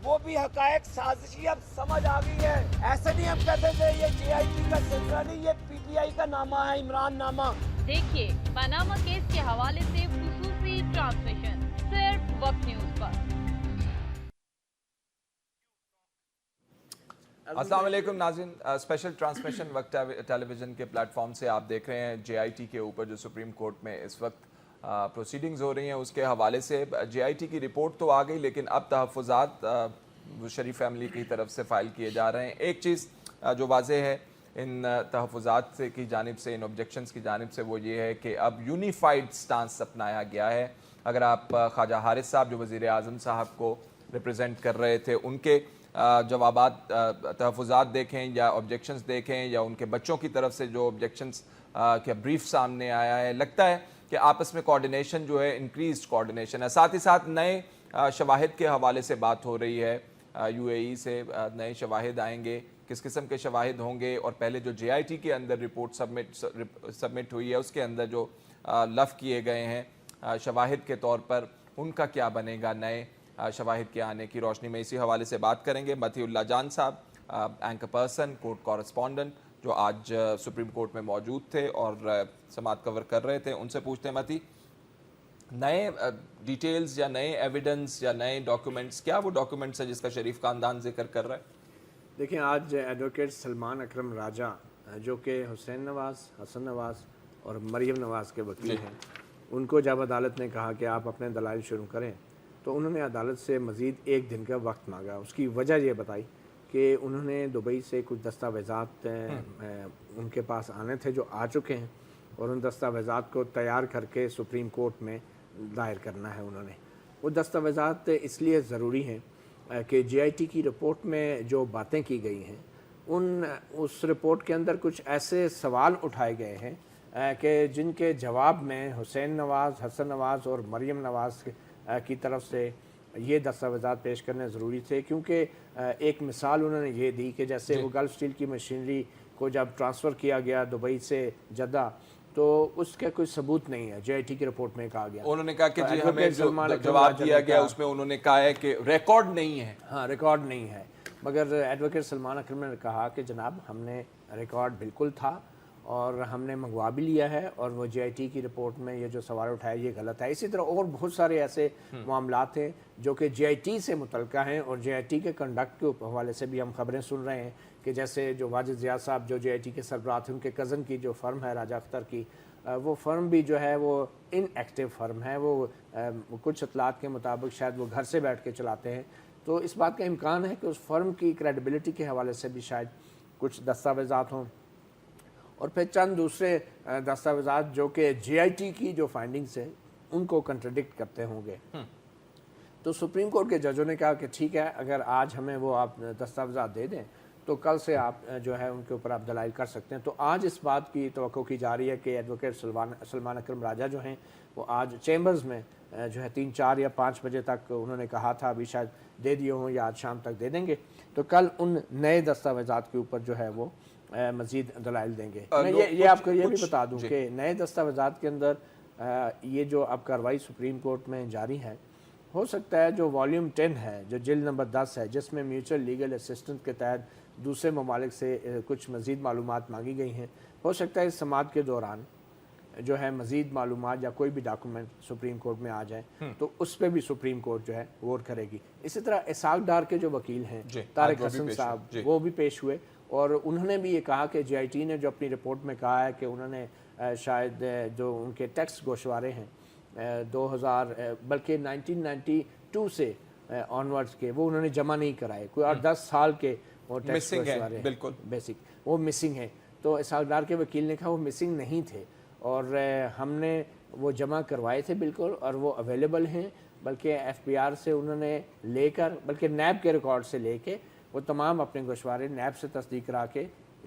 وہ بھی حقائق سازشی اب سمجھ آ گئی ہے. ایسے نہیں ہم کہتے تھے یہ JIT کا سلسلہ نہیں, یہ PTI کا نامہ ہے, عمران نامہ. دیکھیے پاناما کیس کے حوالے سے خصوصی ٹرانسمیشن صرف وقت نیوز پر. السلام علیکم ناظرین, اسپیشل ٹرانسمیشن وقت ٹیلی ویژن کے پلیٹ فارم سے آپ دیکھ رہے ہیں JIT کے اوپر جو سپریم کورٹ میں اس وقت پروسیڈنگز ہو رہی ہیں اس کے حوالے سے. JIT کی رپورٹ تو آ گئی لیکن اب تحفظات شریف فیملی کی طرف سے فائل کیے جا رہے ہیں. ایک چیز جو واضح ہے ان تحفظات کی جانب سے, ان آبجیکشنز کی جانب سے, وہ یہ ہے کہ اب یونیفائڈ سٹانس اپنایا گیا ہے. اگر آپ خواجہ حارث صاحب جو وزیر اعظم صاحب کو ریپرزینٹ کر رہے تھے ان کے جوابات تحفظات دیکھیں یا آبجیکشنز دیکھیں یا ان کے بچوں کی طرف سے جو آبجیکشنز کا بریف سامنے آیا ہے, لگتا ہے کہ آپس میں کوارڈینیشن جو ہے انکریزڈ کوارڈینیشن ہے. ساتھ ہی ساتھ نئے شواہد کے حوالے سے بات ہو رہی ہے, UAE سے نئے شواہد آئیں گے, کس قسم کے شواہد ہوں گے, اور پہلے جو JIT کے اندر رپورٹ سبمٹ ہوئی ہے اس کے اندر جو لف کیے گئے ہیں شواہد کے طور پر, ان کا کیا بنے گا نئے شواہد کے آنے کی روشنی میں. اسی حوالے سے بات کریں گے. متی اللہ جان صاحب, اینکر پرسن, کورٹ کورسپونڈنٹ, جو آج سپریم کورٹ میں موجود تھے اور سماعت کور کر رہے تھے, ان سے پوچھتے ہیں متی, نئے ڈیٹیلز یا نئے ایویڈنس یا نئے ڈاکیومنٹس, کیا وہ ڈاکیومنٹس ہے جس کا شریف خاندان ذکر کر رہا ہے؟ دیکھیں, آج ایڈوکیٹ سلمان اکرم راجہ جو کہ حسین نواز, حسن نواز اور مریم نواز کے وکیل ہیں, ان کو جب عدالت نے کہا کہ آپ اپنے دلائل شروع کریں تو انہوں نے عدالت سے مزید 1 دن کا وقت مانگا. اس کی وجہ یہ بتائی کہ انہوں نے دبئی سے کچھ دستاویزات ان کے پاس آنے تھے جو آ چکے ہیں, اور ان دستاویزات کو تیار کر کے سپریم کورٹ میں دائر کرنا ہے. انہوں نے وہ دستاویزات اس لیے ضروری ہیں کہ JIT کی رپورٹ میں جو باتیں کی گئی ہیں اس رپورٹ کے اندر کچھ ایسے سوال اٹھائے گئے ہیں کہ جن کے جواب میں حسین نواز, حسن نواز اور مریم نواز کی طرف سے یہ دستاویزات پیش کرنے ضروری تھے. کیونکہ ایک مثال انہوں نے یہ دی کہ جیسے وہ گلف اسٹیل کی مشینری کو جب ٹرانسفر کیا گیا دبئی سے جدہ تو اس کا کوئی ثبوت نہیں ہے, JIT کی رپورٹ میں کہا گیا. انہوں نے کہا کہ جی ہمیں جو جواب دیا گیا اس میں انہوں نے کہا ہے کہ ریکارڈ نہیں ہے. ہاں, ریکارڈ نہیں ہے, مگر ایڈوکیٹ سلمان اکرم نے کہا کہ جناب ہم نے ریکارڈ بالکل تھا اور ہم نے منگوا بھی لیا ہے, اور وہ JIT کی رپورٹ میں یہ جو سوال اٹھایا یہ غلط ہے. اسی طرح اور بہت سارے ایسے معاملات ہیں جو کہ JIT سے متعلقہ ہیں, اور JIT کے کنڈکٹ کے حوالے سے بھی ہم خبریں سن رہے ہیں کہ جیسے جو واجد ضیاء صاحب جو JIT کے سربراہ تھے, ان کے کزن کی جو فرم ہے راجہ اختر کی, وہ فرم بھی جو ہے وہ ان ایکٹیو فرم ہے. وہ کچھ اطلاعات کے مطابق شاید وہ گھر سے بیٹھ کے چلاتے ہیں, تو اس بات کا امکان ہے کہ اس فرم کی کریڈیبلٹی کے حوالے سے بھی شاید کچھ دستاویزات ہوں. اور پھر چند دوسرے دستاویزات جو کہ JIT کی جو فائنڈنگز ہیں ان کو کنٹرڈکٹ کرتے ہوں گے. تو سپریم کورٹ کے ججوں نے کہا کہ ٹھیک ہے, اگر آج ہمیں وہ آپ دستاویزات دے دیں تو کل سے آپ جو ہے ان کے اوپر آپ دلائل کر سکتے ہیں. تو آج اس بات کی توقع کی جا رہی ہے کہ ایڈوکیٹ سلمان اکرم راجہ جو ہیں وہ آج چیمبرز میں جو ہے 3, 4 یا 5 بجے تک انہوں نے کہا تھا, ابھی شاید دے دیے ہوں یا آج شام تک دے دیں گے, تو کل ان نئے دستاویزات کے اوپر جو ہے وہ مزید دلائل دیں گے. میں یہ آپ کو یہ بھی بتا دوں کہ نئے دستاویزات کے اندر یہ جو اب کارروائی سپریم کورٹ میں جاری ہے, ہو سکتا ہے جو والیوم 10 ہے, جو جلد نمبر 10 ہے, جس میں میوچل لیگل اسسٹنس کے تحت دوسرے ممالک سے کچھ مزید معلومات مانگی گئی ہیں, ہو سکتا ہے اس سماعت کے دوران جو ہے مزید معلومات یا کوئی بھی ڈاکومنٹ سپریم کورٹ میں آ جائیں تو اس پہ بھی سپریم کورٹ جو ہے غور کرے گی. اسی طرح اسحاق ڈار کے جو وکیل ہیں طارق حسن صاحب, وہ بھی پیش ہوئے, اور انہوں نے بھی یہ کہا کہ JIT نے جو اپنی رپورٹ میں کہا ہے کہ انہوں نے شاید جو ان کے ٹیکس گوشوارے ہیں 2000 بلکہ 1992 سے آنورڈز کے, وہ انہوں نے جمع نہیں کرائے. کوئی 8-10 سال کے وہ ٹیکس گوشوارے بالکل بیسک وہ مسنگ ہیں. تو اسحاق ڈار کے وکیل نے کہا وہ مسنگ نہیں تھے, اور ہم نے وہ جمع کروائے تھے بالکل, اور وہ اویلیبل ہیں, بلکہ FBR سے انہوں نے لے کر, بلکہ نیب کے ریکارڈ سے لے کے وہ تمام اپنے گوشوارے نیب سے تصدیق کرا کے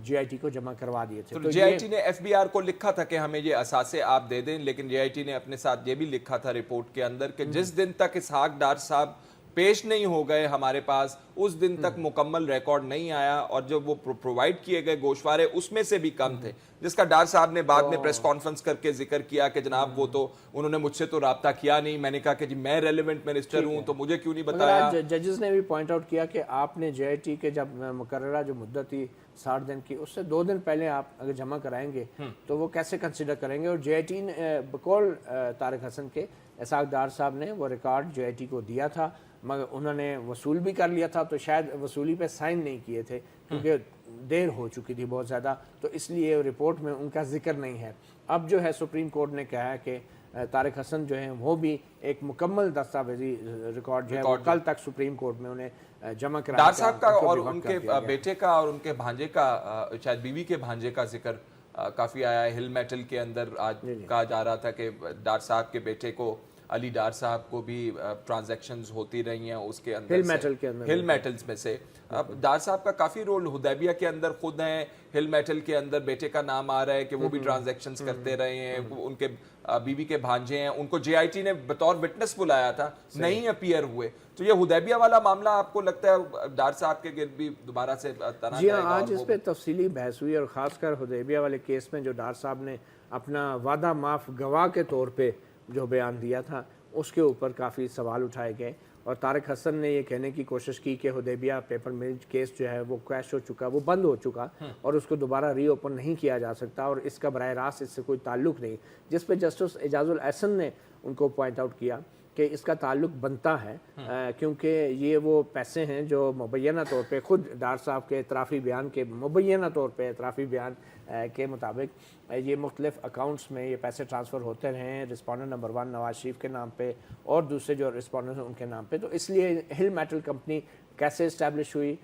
JIT کو جمع کروا دیے تھے. تو JIT نے FBR کو لکھا تھا کہ ہمیں یہ اثاثے آپ دے دیں, لیکن JIT نے اپنے ساتھ یہ بھی لکھا تھا رپورٹ کے اندر کہ جس دن تک اسحاق ڈار صاحب پیش نہیں ہو گئے ہمارے پاس، اس دن تک مکمل ریکارڈ نہیں آیا، اور جب وہ پرووائڈ کیے گئے گوشوارے اس میں سے بھی کم تھے، جس کا ڈار صاحب نے بعد میں پریس کانفرنس کر کے ذکر کیا کہ جناب وہ تو انہوں نے مجھ سے تو رابطہ کیا نہیں، میں نے کہا کہ جی میں ریلیونٹ منسٹر ہوں تو مجھے کیوں نہیں بتایا۔ ججز نے بھی پوائنٹ آؤٹ کیا کہ آپ نے JIT کے جب مقررہ جو مدت تھی 60 دن کی، اس سے 2 دن پہلے آپ اگر جمع کرائیں گے تو وہ کیسے کنسیڈر کریں گے؟ اور JIT نے بقول طارق حسن کے اسحاق ڈار صاحب نے وہ ریکارڈ JIT کو دیا تھا، مگر انہوں نے وصول بھی کر لیا تھا، تو شاید وصولی پہ سائن نہیں کیے تھے کیونکہ دیر ہو چکی تھی بہت زیادہ، تو اس لیے رپورٹ میں ان کا ذکر نہیں ہے۔ اب جو ہے سپریم کورٹ نے کہا ہے کہ طارق حسن جو ہیں وہ بھی ایک مکمل دستاویزی ریکارڈ جو ہے وہ کل تک سپریم کورٹ میں انہیں جمع کرایا۔ ڈار صاحب کا اور ان کے بیٹے کا اور ان کے بھانجے کا، شاید بیوی کے بھانجے کا ذکر کافی آیا ہے۔ ہل میٹل کے اندر آج کہا جا رہا تھا کہ ڈار صاحب کے بیٹے کو، علی ڈار صاحب کو بھی ٹرانزیکشنز ہوتی رہی ہیں اس کے اندر، ہل میٹلز میں سے۔ اب ڈار صاحب کا کافی رول حدیبیہ کے اندر خود ہیں، ہل میٹل کے اندر بیٹے کا نام آ رہا ہے کہ وہ بھی ٹرانزیکشنز کرتے رہے ہیں، ان کے بیوی کے بھانجے ہیں، ان کو JIT نے بطور وٹنس بلایا تھا، نہیں اپیئر ہوئے۔ تو یہ حدیبیہ والا معاملہ آپ کو لگتا ہے ڈار صاحب کے گرد بھی دوبارہ سے تنا جی ہاں، آج اس پہ تفصیلی بحث ہوئی، اور خاص کر حدیبیہ والے کیس میں جو ڈار صاحب نے اپنا وعدہ معاف گواہ کے طور پہ جو بیان دیا تھا اس کے اوپر کافی سوال اٹھائے گئے، اور طارق حسن نے یہ کہنے کی کوشش کی کہ حدیبیہ پیپر مل کیس جو ہے وہ کریش ہو چکا، وہ بند ہو چکا، اور اس کو دوبارہ ری اوپن نہیں کیا جا سکتا، اور اس کا براہ راست اس سے کوئی تعلق نہیں، جس پہ جسٹس اعجاز الاحسن نے ان کو پوائنٹ آؤٹ کیا کہ اس کا تعلق بنتا ہے، کیونکہ یہ وہ پیسے ہیں جو مبینہ طور پہ خود ڈار صاحب کے اعترافی بیان کے مبینہ طور پہ اعترافی بیان کے مطابق یہ مختلف اکاؤنٹس میں یہ پیسے ٹرانسفر ہوتے رہے ہیں، رسپونڈنٹ نمبر 1 نواز شریف کے نام پہ اور دوسرے جو رسپونڈنٹ ہیں ان کے نام پہ، تو اس لیے ہل میٹل کمپنی کیسے اسٹیبلش ہوئی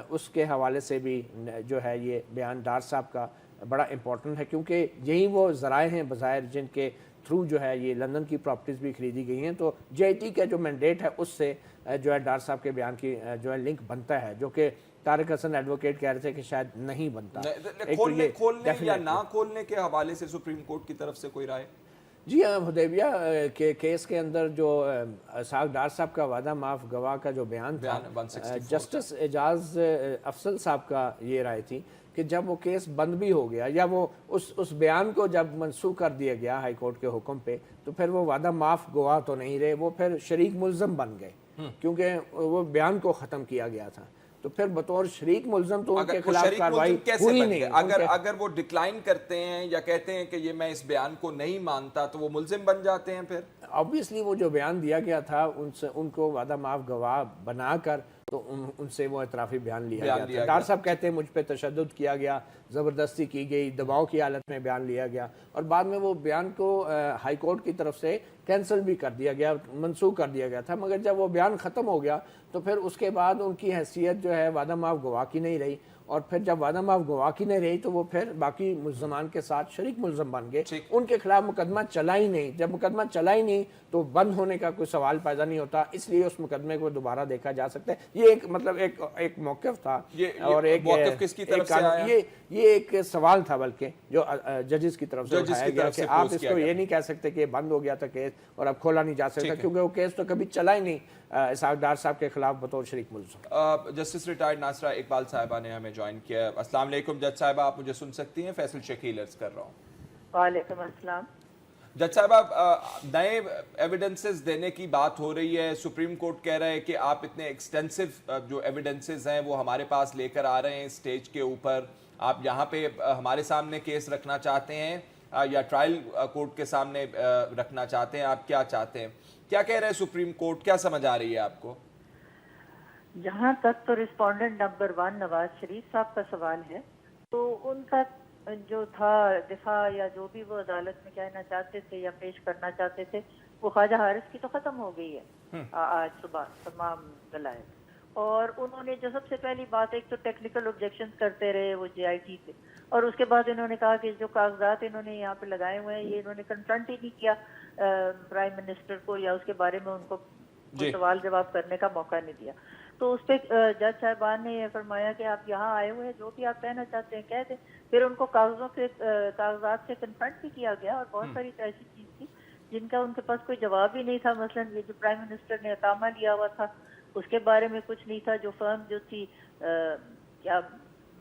اس کے حوالے سے بھی جو ہے یہ بیان ڈار صاحب کا بڑا امپورٹنٹ ہے، کیونکہ یہی وہ ذرائع ہیں بظاہر جن کے تھرو جو ہے یہ لندن کی پراپرٹیز بھی خریدی گئی ہیں، تو JIT کا جو مینڈیٹ ہے اس سے جو ہے ڈار صاحب کے بیان کی جو ہے لنک بنتا ہے، جو کہ طارق حسن ایڈوکیٹ کہہ رہے تھے کہ شاید نہیں بنتا۔ کھولنے یا نہ کھولنے کے حوالے سے سپریم کورٹ کی طرف سے کوئی رائے؟ جی ہاں، حدیبیہ کے کیس کے اندر جو اسحاق ڈار صاحب کا وعدہ معاف گواہ کا جو بیان تھا، جسٹس اعجاز افضل صاحب کا یہ رائے تھی کہ جب وہ کیس بند بھی ہو گیا، یا وہ اس بیان کو جب منسوخ کر دیا گیا ہائی کورٹ کے حکم پہ، تو پھر وہ وعدہ معاف گواہ تو نہیں رہے، وہ پھر شریک ملزم بن گئے، کیونکہ وہ بیان کو ختم کیا گیا تھا، تو پھر بطور شریک ملزم تو ان کے خلاف کارروائی ہوئی نہیں۔ اگر وہ ڈکلائن کرتے ہیں یا کہتے ہیں کہ یہ میں اس بیان کو نہیں مانتا تو وہ ملزم بن جاتے ہیں پھر؟ obviously وہ جو بیان دیا گیا تھا ان کو وعدہ معاف گواہ بنا کر تو ان سے وہ اعترافی بیان لیا گیا تھا۔ ڈار صاحب کہتے ہیں مجھ پہ تشدد کیا گیا، زبردستی کی گئی، دباؤ کی حالت میں بیان لیا گیا، اور بعد میں وہ بیان کو ہائی کورٹ کی طرف سے کینسل بھی کر دیا گیا، منسوخ کر دیا گیا تھا، مگر جب وہ بیان ختم ہو گیا تو پھر اس کے بعد ان کی حیثیت جو ہے وعدہ معاف گواہ کی نہیں رہی، اور پھر جب وعدہ معاف گواہ کی نہیں رہی تو وہ پھر باقی ملزمان کے ساتھ شریک ملزم بن گئے، ان کے خلاف مقدمہ چلا ہی نہیں۔ جب مقدمہ چلا ہی نہیں تو بند ہونے کا کوئی سوال پیدا نہیں ہوتا، اس لیے اس مقدمے کو دوبارہ دیکھا جا سکتا ہے۔ یہ ایک مطلب ایک موقف تھا، اور ایک موقف کس کی طرف سے آیا؟ یہ ایک سوال تھا بلکہ جو ججز کی طرف سے اٹھایا گیا کہ آپ اس کو یہ نہیں کہہ سکتے کہ بند ہو گیا تھا کیس اور اب کھولا نہیں جا سکتا، کیونکہ وہ کیس تو کبھی چلا ہی نہیں اسحاق ڈار صاحب کے خلاف بطور شریک ملزم۔ جسٹس ریٹائرڈ ناصرہ اقبال صاحبہ نے ہمیں جوائن کیا۔ السلام علیکم جج صاحبہ، آپ مجھے سن سکتی ہیں؟ فیصل شکیل عرض کر رہا ہوں۔ وعلیکم السلام۔ جج صاحبہ، نئے ایویڈنسز دینے کی بات ہو رہی ہے، سپریم کورٹ کہہ رہا ہے کہ آپ اتنے ایکسٹینسو جو ایویڈنسز ہیں وہ ہمارے پاس لے کر آ رہے ہیں اسٹیج کے اوپر، آپ یہاں پہ ہمارے سامنے کیس رکھنا چاہتے ہیں یا ٹرائل کورٹ کے سامنے رکھنا چاہتے ہیں؟ آپ کیا چاہتے ہیں؟ کیا کہہ رہے ہیں سپریم کورٹ؟ کیا سمجھ آ رہی ہے آپ کو؟ جہاں تک تو رسپونڈنٹ نمبر 1 نواز شریف صاحب کا سوال ہے، تو ان کا جو تھا دفاع یا جو بھی وہ عدالت میں کہنا چاہتے تھے یا پیش کرنا چاہتے تھے، وہ خواجہ حارث کی تو ختم ہو گئی ہے آج صبح تمام دلائل، اور انہوں نے جو سب سے پہلی بات، ایک تو ٹیکنیکل آبجیکشن کرتے رہے وہ JIT پہ، اور اس کے بعد انہوں نے کہا کہ جو کاغذات انہوں نے یہاں پہ لگائے ہوئے ہیں یہ انہوں نے کنفرنٹ ہی نہیں کیا پرائم منسٹر کو، یا اس کے بارے میں ان کو سوال جواب کرنے کا موقع نہیں دیا۔ تو اس پہ جج صاحبان نے یہ فرمایا کہ آپ یہاں آئے ہوئے ہیں، جو بھی آپ کہنا چاہتے ہیں کہہ دیں۔ پھر ان کو کاغذات سے کنفرنٹ بھی کیا گیا، اور بہت ساری ایسی چیز تھی جن کا ان کے پاس کوئی جواب ہی نہیں تھا، مثلا یہ جو پرائم منسٹر نے اقامہ لیا ہوا تھا اس کے بارے میں کچھ نہیں تھا. جو فرم جو تھی کیا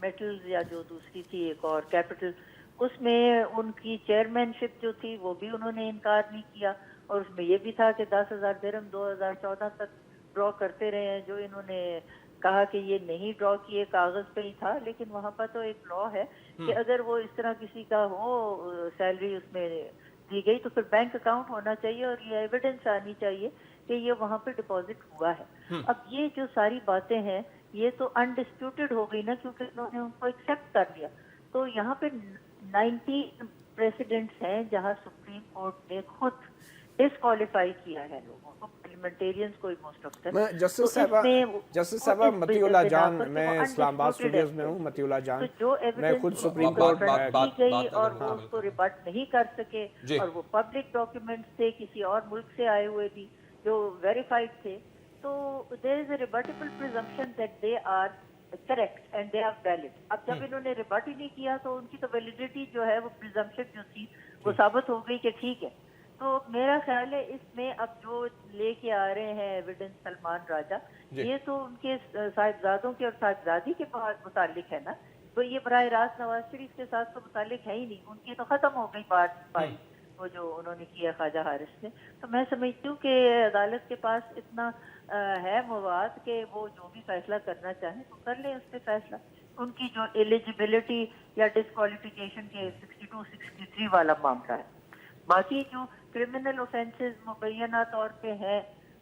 میٹلز یا جو دوسری تھی ایک اور کیپٹل, اس میں ان کی چیئرمین شپ جو تھی وہ بھی انہوں نے انکار نہیں کیا, اور اس میں یہ بھی تھا کہ 10,000 درہم 2014 تک ڈرا کرتے رہے ہیں. جو انہوں نے کہا کہ یہ نہیں ڈرا کیے, کاغذ پہ ہی تھا, لیکن وہاں پر تو ایک لا ہے کہ اگر وہ اس طرح کسی کا ہو سیلری اس میں دی گئی تو پھر بینک اکاؤنٹ ہونا چاہیے اور یہ ایویڈنس آنی چاہیے کہ یہ وہاں پہ ڈپازٹ ہوا ہے. اب یہ جو ساری باتیں ہیں یہ تو انڈسپیوٹڈ ہو گئی نا, کیونکہ انہوں نے ان کو ایکسیپٹ کر لیا. تو یہاں پہ 90 پریسیڈنٹس ہیں جہاں سپریم کورٹ نے خود ڈسکوالیفائی کیا ہے لوگوں کو, پارلیمنٹیرینز کو موسٹ آف دم. جسٹس صاحبہ متی اللہ جان, میں اسلام آباد اسٹوڈیوز میں ہوں. متی اللہ جان, میں خود سپریم کورٹ کی گئی اور وہ اس کو ریبٹ نہیں کر سکے, اور وہ پبلک ڈاکیومنٹس تھے, کسی اور ملک سے آئے ہوئے بھی جو ویریفائڈ تھے. تو there is a rebuttable presumption that they are correct and they are valid. اب جب انہوں نے ریبٹ ہی نہیں کیا تو ان کی تو ویلیڈیٹی جو ہے وہ پریزمپشن جو تھی وہ ثابت ہو گئی کہ ٹھیک ہے. تو میرا خیال ہے اس میں اب جو لے کے آ رہے ہیں ایویڈنس سلمان راجہ, یہ تو ان کے صاحبزادوں کے اور صاحبزادی کے متعلق ہے نا, تو یہ براہ راست نواز شریف کے ساتھ تو متعلق ہے ہی نہیں. ان کی تو ختم ہو گئی بات وہ جو انہوں نے کیا خواجہ حارث نے. تو میں سمجھتی ہوں کہ عدالت کے پاس اتنا ہے مواد کہ وہ جو بھی فیصلہ کرنا چاہیں تو کر لیں اس پہ فیصلہ. ان کی جو ایلیجیبلٹی یا ڈسکوالیفیکیشن کے 62-63 والا معاملہ ہے. باقی جو کرمنل اوفینسز مبینہ طور پہ ہیں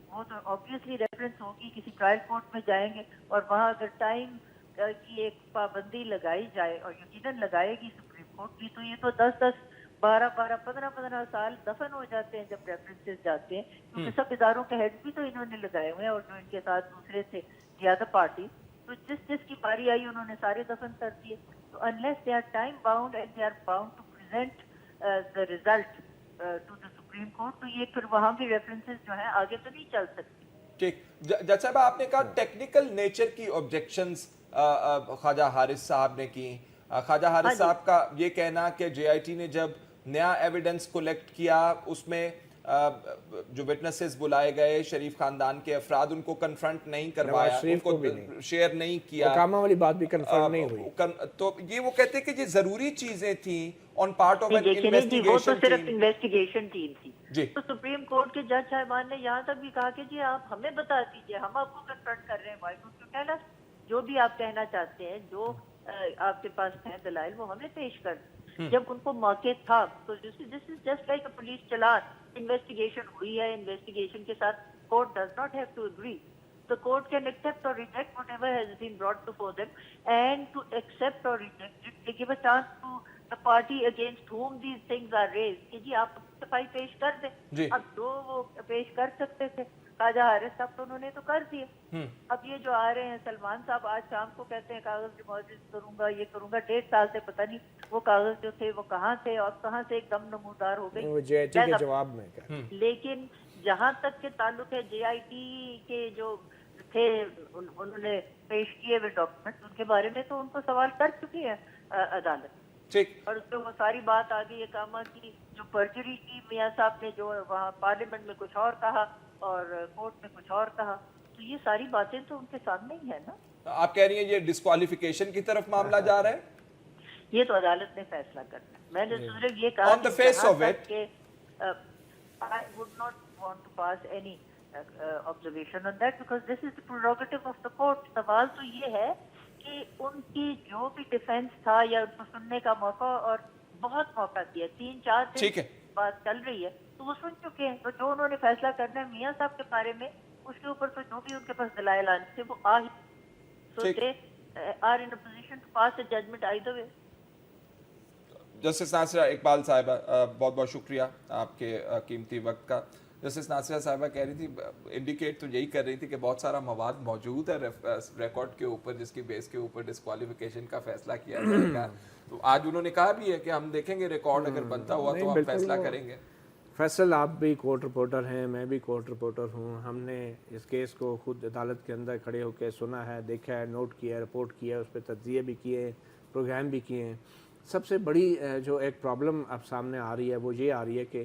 وہ تو آبویسلی ریفرنس ہوگی, کسی ٹرائل کورٹ میں جائیں گے اور وہاں اگر ٹائم کی ایک پابندی لگائی جائے, اور یقیناً لگائے گی سپریم کورٹ بھی, تو یہ تو 10-10 12-15 سال دفن ہو جاتے ہیں جب ریفرنسز جاتے ہیں, کیونکہ سب اداروں کے ہیڈ بھی تو انہوں نے لگائے ہوئے ہیں, اور جو ان کے ساتھ دوسرے تھے دی ادر پارٹی, تو جس کی باری آئی انہوں نے سارے دفن کر دیے. تو unless they are time bound and they are bound to present the result to the supreme court, تو یہ پھر وہاں بھی ریفرنسز جو ہیں آگے تو نہیں چل سکتی. ٹھیک. جج صاحب, آپ نے کہا ٹیکنیکل نیچر کی آبجیکشنز خواجہ حارث صاحب نے کی. خواجہ حارث صاحب کا یہ کہنا کہ جے آئی ٹی نے جب نیا ایویڈنس کولیکٹ کیا اس میں جو وٹنسز بلائے گئے شریف خاندان کے افراد, ان کو کنفرنٹ نہیں کروایا, ان کو شیئر نہیں کیا, اوکاما والی بات بھی کنفرم نہیں ہوئی. تو یہ وہ کہتے ہیں کہ یہ ضروری چیزیں تھیں on part of an investigation. وہ تو صرف انویسٹیگیشن ٹیم تھی. جی, تو سپریم کورٹ کے جج صاحبان نے یہاں تک بھی کہا کہ جی آپ ہمیں بتا دیجئے, ہم آپ کو کنفرنٹ کر رہے ہیں, why don't you tell us, جو بھی آپ کہنا چاہتے ہیں, جو آپ کے پاس ہیں دلائل وہ ہمیں پیش کر دیں. جب ان کو موقع تھا تو this is just like a police چلان, انویسٹیگیشن ہوئی ہے, انویسٹیگیشن کے ساتھ court does not have to agree. The court can accept or reject whatever has been brought before them, and to accept or reject it, they give a chance to the party against whom these things are raised کہ جی آپ صفائی پیش کر دیں. اب جو وہ پیش کر سکتے تھے خواجہ حارث صاحب تو انہوں نے تو کر دیے. اب یہ جو آ رہے ہیں سلمان صاحب آج شام کو کہتے ہیں کاغذ ڈپازٹ کروں گا, یہ کروں گا, 1.5 سال سے پتہ نہیں وہ کاغذ جو تھے وہ کہاں تھے اور کہاں سے ایک دم نمودار ہو گئی. جے آئی ٹی کے جواب میں لیکن جہاں تک کے تعلق ہے جے آئی ٹی کے جو تھے انہوں نے پیش کیے ہوئے ڈاکومنٹ, ان کے بارے میں تو ان کو سوال کر چکی ہے عدالت. اور اس پہ وہ ساری بات آ گئی اقامہ کی جو پرجری کی, میاں صاحب نے جو وہاں پارلیمنٹ میں کچھ اور کہا اور کورٹ میں کچھ اور کہا, تو یہ ساری باتیں تو ان کے سامنے ہی ہے نا. آپ کہہ رہی ہیں یہ ڈسکوالیفیکیشن کی طرف معاملہ جا رہا ہے, یہ تو عدالت نے فیصلہ کرنا ہے. میں نے صرف یہ کہا کہ I would not want to pass any observation on that because this is the prerogative of the court. سوال تو یہ ہے کہ ان کی جو بھی ڈیفینس تھا یا ان کو سننے کا موقع, اور بہت موقع دیا, 3-4 دن بات چل رہی ہے, تو وہ سن چکے ہیں. تو جو انہوں نے فیصلہ کرنا ہے میاں صاحب کے بارے میں, اس کے اوپر تو جو بھی ان کے پاس دلائل آنے تھے وہ آ ہی, so they are in a position to pass a judgment either way. Justice Nasira Iqbal صاحبہ, بہت بہت شکریہ آپ کے قیمتی وقت کا. جسٹس ناصرہ صاحبہ کہہ رہی تھی, انڈیکیٹ تو یہی کر رہی تھی کہ بہت سارا مواد موجود ہے ریکارڈ کے اوپر جس کی بیس کے اوپر ڈسکوالیفیکیشن کا فیصلہ کیا جائے گا. تو آج انہوں نے کہا بھی ہے کہ ہم دیکھیں گے ریکارڈ اگر بنتا ہوا تو ہم فیصلہ کریں گے. فیصل, آپ بھی کورٹ رپورٹر ہیں, میں بھی کورٹ رپورٹر ہوں. ہم نے اس کیس کو خود عدالت کے اندر کھڑے ہو کے سنا ہے, دیکھا ہے, نوٹ کیا ہے, رپورٹ کیا ہے, اس پہ تجزیے بھی کیے, پروگرام بھی کیے ہیں. سب سے بڑی جو ایک پرابلم اب سامنے آ رہی ہے وہ یہ آ رہی ہے کہ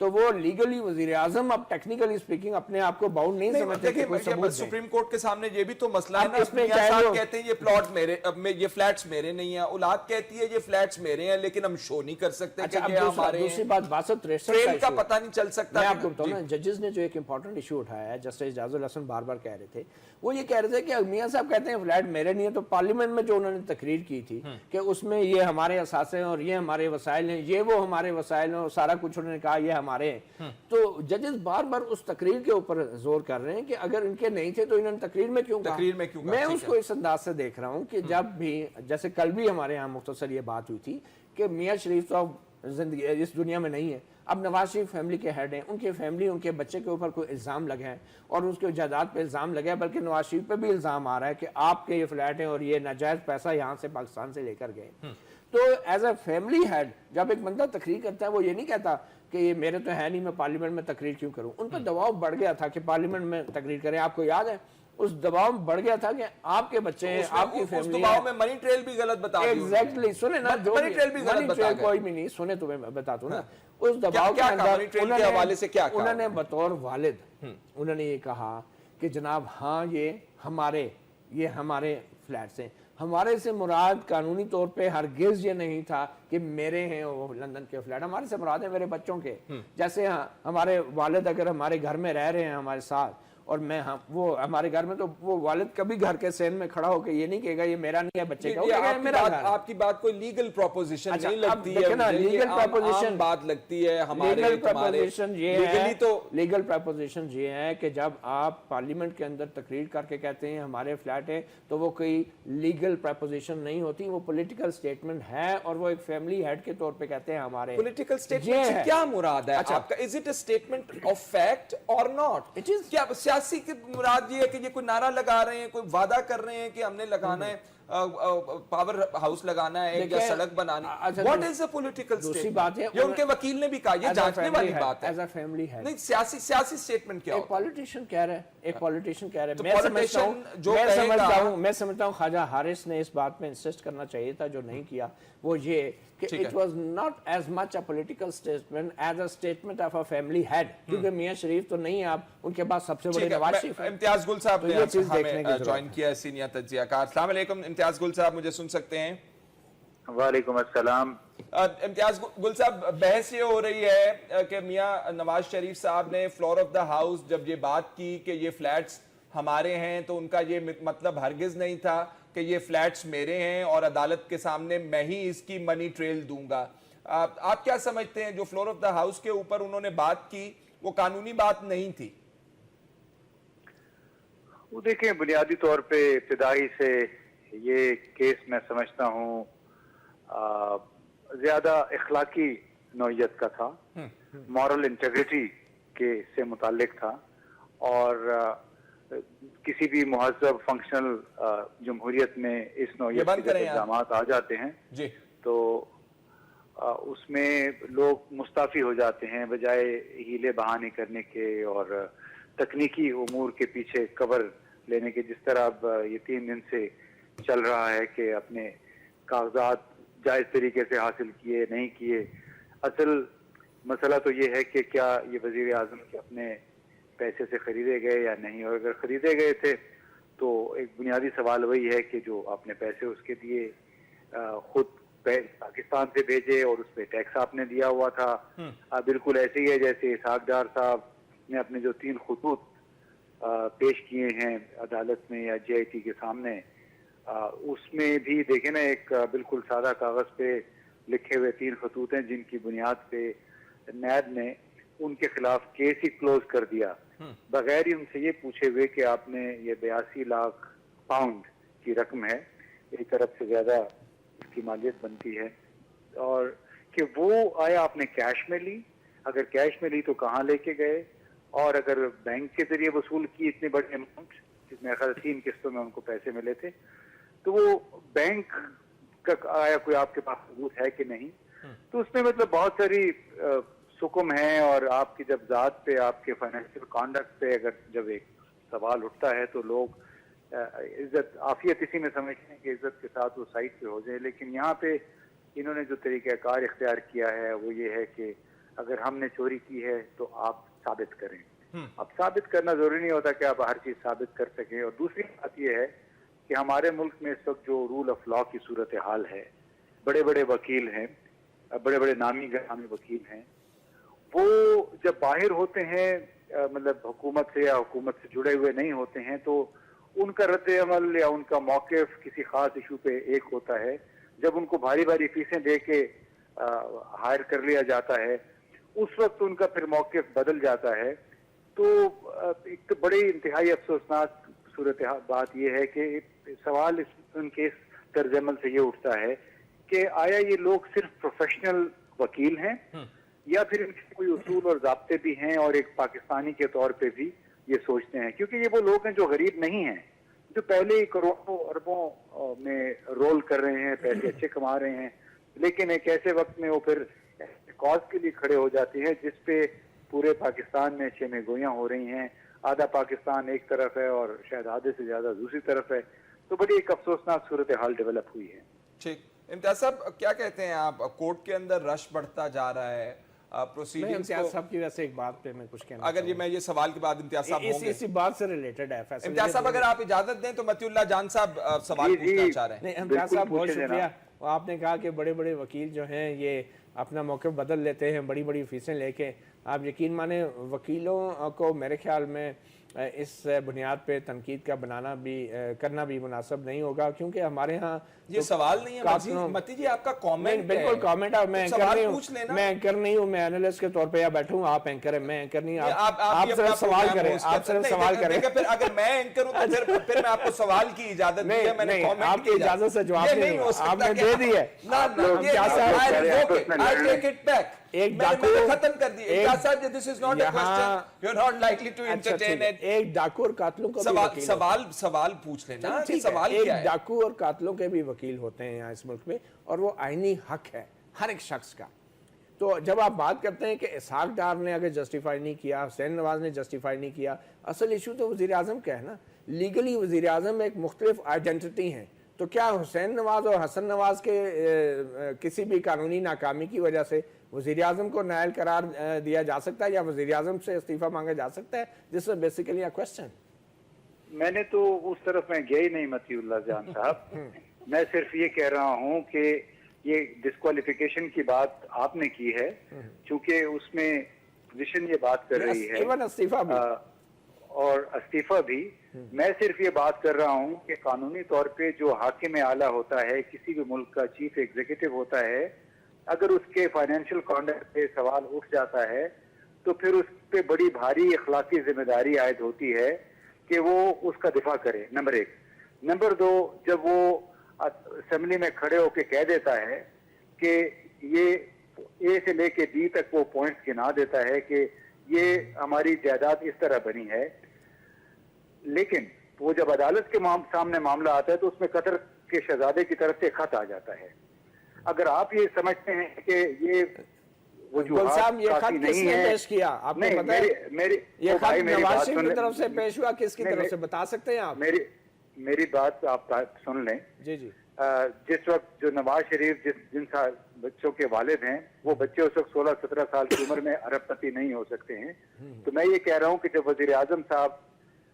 تو وہ لیگلی وزیر اعظم اب ٹیکنیکلی اسپیکنگ اپنے آپ کو باؤنڈ نہیں سمجھتے کہ کوئی ثبوت دیں. سپریم کورٹ کے سامنے یہ بھی تو مسئلہ ہے نا. اس میں میاں صاحب کہتے ہیں یہ پلاٹ میرے, یہ فلیٹس میرے نہیں ہیں, اولاد کہتی ہے یہ فلیٹس میرے ہیں لیکن ہم شو نہیں کر سکتے کہ یہ ہمارے ہیں. دوسری بات 62-63 ٹرین کا پتہ نہیں چل سکتا. میں آپ کو بتاؤں نا, ججز نے جو ایک امپورٹنٹ ایشو اٹھایا ہے, جسٹس اعجاز الحسن بار بار کہہ رہے تھے, وہ یہ کہہ رہے تھے کہ میاں صاحب کہتے ہیں فلیٹ میرے نہیں ہے, تو پارلیمنٹ میں جو انہوں نے تقریر کی تھی کہ اس میں یہ ہمارے اثاثے ہیں اور یہ ہمارے وسائل ہیں, یہ وہ ہمارے وسائل ہیں, اور سارا کچھ انہوں نے کہا یہ ہمارے ہیں. تو ججز بار بار اس تقریر کے اوپر زور کر رہے ہیں کہ اگر ان کے نہیں تھے تو انہوں نے تقریر میں کیوں کہا. میں اس کو اس انداز سے دیکھ رہا ہوں کہ جب بھی, جیسے کل بھی ہمارے یہاں مختصر یہ بات ہوئی تھی کہ میاں شریف تو اب زندگی اس دنیا میں نہیں ہے, اب نواز شریف فیملی کے ہیڈ ہیں, ان کی فیملی ان کے بچے کے اوپر کوئی الزام لگا ہے اور اس کے جائیداد پہ الزام لگا ہے, بلکہ نواز شریف پہ بھی الزام آ رہا ہے کہ آپ کے یہ فلیٹ ہیں اور یہ ناجائز پیسہ یہاں سے پاکستان سے لے کر گئے. تو ایز اے فیملی ہیڈ جب ایک بندہ تقریر کرتا ہے وہ یہ نہیں کہتا کہ یہ میرے تو ہے نہیں, میں پارلیمنٹ میں تقریر کیوں کروں. ان پہ دباؤ بڑھ گیا تھا کہ پارلیمنٹ میں تقریر کریں. آپ کو یاد ہے اس دباؤ بڑھ گیا تھا کہ آپ کے بچے ہیں, آپ کی فیملی ہے. اس دباؤ میں منی ٹریل بھی غلط بتا دیا. ایگزیکٹلی, سنیں نا, جو منی ٹریل بھی غلط بتا گئے. کوئی بھی نہیں, سنیں تو میں بتاتا ہوں نا. اس دباؤ کے اندر انہوں نے بطور والد انہوں نے یہ کہا کہ جناب ہاں یہ ہمارے فلیٹس ہیں. ہمارے سے مراد قانونی طور پہ ہرگز یہ نہیں تھا کہ میرے ہیں وہ لندن کے فلیٹ, ہمارے سے مراد ہے میرے بچوں کے. جیسے ہمارے والد اگر ہمارے گھر میں رہ رہے ہیں ہمارے ساتھ اور میں وہ ہمارے گھر میں, تو وہ والد کبھی گھر کے سین میں کھڑا ہو کے یہ نہیں کہے گا یہ میرا نہیں ہے بچے کا. آپ کی بات کوئی لیگل پروپوزیشن نہیں لگتی ہے, لیگل پروپوزیشن بات لگتی ہے ہمارے. لیگل پروپوزیشن یہ ہے کہ جب آپ پارلیمنٹ کے اندر تقریر کر کے کہتے ہیں ہمارے فلیٹ ہے, تو وہ کوئی لیگل پروپوزیشن نہیں ہوتی, وہ پولیٹیکل سٹیٹمنٹ ہے, اور وہ ایک فیملی ہیڈ کے طور پہ کہتے ہیں ہمارے. پولیٹیکل سٹیٹمنٹ سے کیا مراد ہے آپ کا؟ Is it a statement of fact اور ناٹ؟ کیا سیاسی کی مراد یہ ہے کہ یہ کوئی نعرہ لگا رہے ہیں, کوئی وعدہ کر رہے ہیں کہ ہم نے لگانا ہے پاور ہاؤس لگانا ہے یا سڑک بنانی؟ What is a political statement? یہ ان کے وکیل نے بھی کہا, یہ جانچنے والی بات ہے. نہیں, سیاسی سٹیٹمنٹ کیا ہوتا ہے؟ ایک پولیٹیشین کہہ رہا ہے. میں سمجھتا ہوں خواجہ حارث نے اس بات میں انسسٹ کرنا چاہیے تھا, جو نہیں کیا, وہ یہ کہ it was not as much a political statement as a statement of a family head, کیونکہ میاں شریف تو نہیں ہے, آپ ان کے بعد سب سے بڑے نواز شریف ہیں. امتیاز گل صاحب نے ہمیں جوائن کیا ہے, سینئر تجزیہ کار. السلام علیکم امتیاز گل صاحب, مجھے سن سکتے ہیں؟ وعلیکم السلام. امتیاز گل صاحب, بحث یہ ہو رہی ہے کہ میاں نواز شریف صاحب نے فلور آف دا ہاؤس جب یہ بات کی کہ یہ فلیٹس ہمارے ہیں, تو ان کا یہ مطلب ہرگز نہیں تھا کہ یہ فلیٹس میرے ہیں اور عدالت کے سامنے میں ہی اس کی منی ٹریل دوں گا. آپ کیا سمجھتے ہیں جو فلور آف دا ہاؤس کے اوپر انہوں نے بات کی وہ قانونی بات نہیں تھی؟ وہ دیکھیں, بنیادی طور پہ ابتدائی سے یہ کیس میں سمجھتا ہوں زیادہ اخلاقی نوعیت کا تھا, مورل انٹیگریٹی کے سے متعلق تھا, اور کسی بھی مہذب فنکشنل جمہوریت میں اس نوعیت کے الزامات آ جاتے ہیں تو اس میں لوگ مستعفی ہو جاتے ہیں بجائے ہیلے بہانے کرنے کے اور تکنیکی امور کے پیچھے کور لینے کے, جس طرح اب یہ 3 دن سے چل رہا ہے کہ اپنے کاغذات جائز طریقے سے حاصل کیے نہیں کیے. اصل مسئلہ تو یہ ہے کہ کیا یہ وزیر اعظم کے اپنے پیسے سے خریدے گئے یا نہیں, اور اگر خریدے گئے تھے تو ایک بنیادی سوال وہی ہے کہ جو آپ نے پیسے اس کے دیے خود پاکستان سے بھیجے اور اس پہ ٹیکس آپ نے دیا ہوا تھا. بالکل ایسے ہی ہے جیسے اسحاق ڈار صاحب نے اپنے جو 3 خطوط پیش کیے ہیں عدالت میں یا جے آئی ٹی کے سامنے, اس میں بھی دیکھیں نا ایک بالکل سادہ کاغذ پہ لکھے ہوئے 3 خطوط ہیں جن کی بنیاد پہ نیب نے ان کے خلاف کیس ہی کلوز کر دیا بغیر ہی ان سے یہ پوچھے ہوئے کہ آپ نے یہ 82 لاکھ پاؤنڈ کی رقم ہے, ایک ارب سے زیادہ اس کی مالیت بنتی ہے, اور کہ وہ آیا آپ نے کیش میں لی, اگر کیش میں لی تو کہاں لے کے گئے, اور اگر بینک کے ذریعے وصول کی اتنے بڑے اماؤنٹ جس میں 3 قسطوں میں ان کو پیسے ملے تھے, تو وہ بینک کا آیا کوئی آپ کے پاس ثبوت ہے کہ نہیں. تو اس میں مطلب بہت ساری سکم ہیں, اور آپ کی جب ذات پہ آپ کے فائنینشیل کانڈکٹ پہ اگر جب ایک سوال اٹھتا ہے تو لوگ عزت عافیت اسی میں سمجھتے ہیں کہ عزت کے ساتھ وہ سائٹ پہ ہو جائے, لیکن یہاں پہ انہوں نے جو طریقہ کار اختیار کیا ہے وہ یہ ہے کہ اگر ہم نے چوری کی ہے تو آپ ثابت کریں. اب ثابت کرنا ضروری نہیں ہوتا کہ آپ ہر چیز ثابت کر سکیں. اور دوسری بات یہ ہے کہ ہمارے ملک میں اس وقت جو رول آف لا کی صورتحال ہے, بڑے بڑے وکیل ہیں, بڑے بڑے نامی گرامی وکیل ہیں, وہ جب باہر ہوتے ہیں مطلب حکومت سے یا حکومت سے جڑے ہوئے نہیں ہوتے ہیں, تو ان کا رد عمل یا ان کا موقف کسی خاص ایشو پہ ایک ہوتا ہے. جب ان کو بھاری بھاری فیسیں دے کے ہائر کر لیا جاتا ہے, اس وقت ان کا پھر موقف بدل جاتا ہے. تو ایک بڑی انتہائی افسوسناک صورت بات یہ ہے کہ سوال ان کے اس طرز عمل سے یہ اٹھتا ہے کہ آیا یہ لوگ صرف پروفیشنل وکیل ہیں یا پھر ان کے کوئی اصول اور ضابطے بھی ہیں اور ایک پاکستانی کے طور پہ بھی یہ سوچتے ہیں. کیونکہ یہ وہ لوگ ہیں جو غریب نہیں ہیں, جو پہلے ہی کروڑوں اربوں میں رول کر رہے ہیں, پیسے اچھے کما رہے ہیں, لیکن ایک ایسے وقت میں وہ پھر کاز کے لیے کھڑے ہو جاتے ہیں جس پہ پورے پاکستان میں چیمیں گویاں ہو رہی ہیں. آدھا پاکستان ایک طرف ہے اور شاید آدھے سے زیادہ دوسری طرف ہے. تو بڑی ایک افسوسناک صورتحال ڈیولپ ہوئی ہے. ٹھیک, امتیاز صاحب کیا کہتے ہیں آپ, کورٹ کے اندر رش بڑھتا جا رہا ہے پروسیڈنگز امتیاز صاحب کی ویسے ایک بات پہ میں کچھ کہنا اگر یہ میں یہ سوال کے بعد امتیاز صاحب ہوں گے, اسی بات سے ریلیٹڈ ہے. امتیاز صاحب اگر آپ اجازت دیں تو متی اللہ جان صاحب سوال پوچھنا چاہ رہے ہیں. نہیں امتیاز صاحب بہت شکریہ. آپ نے کہا کہ بڑے بڑے وکیل جو ہیں یہ اپنا موقف بدل لیتے ہیں بڑی بڑی فیسیں لے کے. آپ یقین مانیں وکیلوں کو میرے خیال میں اس بنیاد پہ تنقید کا کرنا بھی مناسب نہیں ہوگا, کیونکہ ہمارے ہاں یہ سوال نہیں ہے متی جی, آپ کا کامنٹ بالکل کامنٹ ہے. میں اینکر نہیں ہوں, میں اینالسٹ کے طور پہ یا بیٹھوں ہوں, آپ اینکر ہیں, میں اینکر نہیں. آپ صرف سوال کریں, آپ صرف سوال کریں. اگر میں اینکر ہوں تو پھر میں آپ کو سوال کی اجازت دی ہے, میں نے کامنٹ آپ کی اجازت سے جواب نہیں ہوا, آپ نے دے دی ہے. ایک ڈاکو اور قاتلوں کا سوال پوچھ لینا. ایک ڈاکو اور قاتلوں کے بھی وکیل ہوتے ہیں یہاں اس ملک میں, اور وہ آئینی حق ہے ہر ایک شخص کا. تو جب آپ بات کرتے ہیں کہ اسحاق ڈار نے اگر جسٹیفائی نہیں کیا, حسین نواز نے جسٹیفائی نہیں کیا, اصل ایشو تو وزیر اعظم کا ہے نا. لیگلی وزیر اعظم ایک مختلف آئیڈینٹی ہیں. تو کیا حسین نواز اور حسن نواز کے کسی بھی قانونی ناکامی کی وجہ سے وزیر اعظم کو نائل قرار دیا جا سکتا ہے یا وزیر اعظم سے استعفیٰ مانگا جا سکتا ہے؟ دس از بیسیکلی اے کوسچن. میں نے تو اس طرف میں گیا ہی نہیں متی اللہ جان صاحب. میں صرف یہ کہہ رہا ہوں کہ یہ ڈسکوالیفیکیشن کی بات آپ نے کی ہے, چونکہ اس میں پوزیشن یہ بات کر رہی ہے اور استعفیٰ بھی. میں صرف یہ بات کر رہا ہوں کہ قانونی طور پہ جو حاکم اعلیٰ ہوتا ہے, کسی بھی ملک کا چیف ایگزیکٹو ہوتا ہے, اگر اس کے فائنینشیل کانڈکٹ پہ سوال اٹھ جاتا ہے تو پھر اس پہ بڑی بھاری اخلاقی ذمہ داری عائد ہوتی ہے کہ وہ اس کا دفاع کرے, نمبر ایک. نمبر دو, جب وہ اسمبلی میں کھڑے ہو کے کہہ دیتا ہے کہ یہ اے سے لے کے بی تک وہ پوائنٹس گنا دیتا ہے کہ یہ ہماری جائیداد اس طرح بنی ہے, لیکن وہ جب عدالت کے سامنے معاملہ آتا ہے تو اس میں قطر کے شہزادے کی طرف سے خط آ جاتا ہے. اگر آپ یہ سمجھتے ہیں کہ یہ وجوہات نہیں ہے, پیش کیا آپ کو پتہ ہے یہ خط نواز شریف کی طرف سے پیش ہوا, کس کی طرف سے بتا سکتے ہیں آپ؟ میری بات آپ سن لیں. جی جی. جس وقت جو نواز شریف جن بچوں کے والد ہیں, وہ بچے اس وقت 16-17 سال کی عمر میں ارب پتی نہیں ہو سکتے ہیں. تو میں یہ کہہ رہا ہوں کہ جب وزیر اعظم صاحب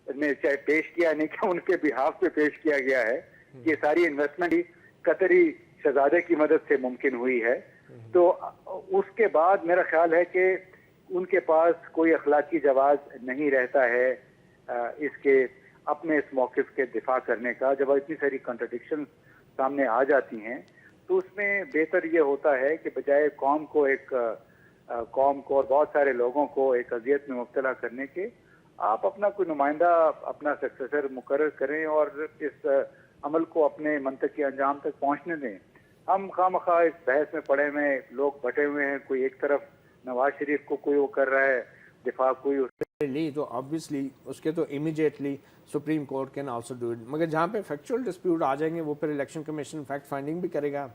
نے چاہے پیش کیا نہیں کہ ان کے بہاف پہ پیش کیا گیا ہے کہ ساری انویسٹمنٹ ہی قطری شہزادے کی مدد سے ممکن ہوئی ہے, تو اس کے بعد میرا خیال ہے کہ ان کے پاس کوئی اخلاقی جواز نہیں رہتا ہے اس کے اپنے اس موقف کے دفاع کرنے کا. جب اتنی ساری کنٹرڈکشن سامنے آ جاتی ہیں تو اس میں بہتر یہ ہوتا ہے کہ بجائے قوم کو اور بہت سارے لوگوں کو ایک اذیت میں مبتلا کرنے کے, آپ اپنا کوئی نمائندہ, اپنا سکسیسر مقرر کریں اور اس عمل کو اپنے منطقی انجام تک پہنچنے دیں. ہم خواہ اس بحث میں پڑے ہوئے لوگ بٹے ہوئے ہیں, کوئی ایک طرف نواز شریف کو کوئی وہ کر رہا ہے دفاع, کوئی لی تو obviously اس کے تو immediately supreme court can also do it. مگر جہاں پہ فیکچوئل ڈسپیوٹ آ جائیں گے وہ پھر الیکشن کمیشن فیکٹ فائنڈنگ بھی کرے گا,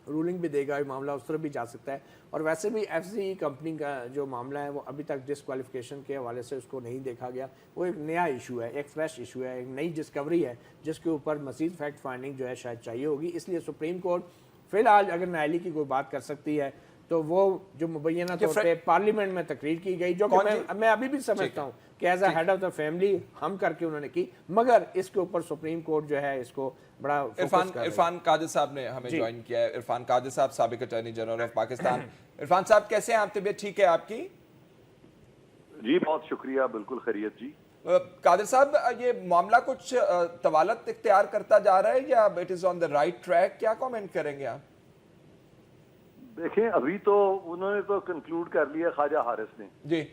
رولنگ بھی دے گا, یہ معاملہ اس طرح بھی جا سکتا ہے. اور ویسے بھی ایف سی کمپنی کا جو معاملہ ہے وہ ابھی تک ڈسکوالیفیکیشن کے حوالے سے اس کو نہیں دیکھا گیا. وہ ایک نیا ایشو ہے, ایک فریش ایشو ہے, ایک نئی ڈسکوری ہے جس کے اوپر مزید فیکٹ فائنڈنگ جو ہے شاید چاہیے ہوگی. اس لیے سپریم کورٹ فی الحال اگر نائلی کی کوئی بات کر سکتی ہے تو تو وہ جو مبینہ طور پہ پارلیمنٹ میں تقریر کی گئی جو کہ میں ابھی بھی سمجھتا ہوں کہ as a head of the family ہم کر کے انہوں نے کی، مگر اس کے اوپر سپریم کورٹ جو ہے اس کو بڑا عرفان قادر صاحب نے ہمیں جوائن کیا ہے. عرفان قادر صاحب سابق attorney general of Pakistan. Irfan صاحب کیسے ہیں آپ؟ طبیعت ٹھیک ہے آپ کی؟ جی بہت شکریہ، بالکل خیریت جی. قادر صاحب یہ معاملہ کچھ طوالت اختیار کرتا جا رہا ہے یا it is on the right track? کیا کامنٹ کریں گے آپ؟ دیکھیں ابھی تو انہوں نے تو کنکلوڈ کر لیا خواجہ حارث نے جی.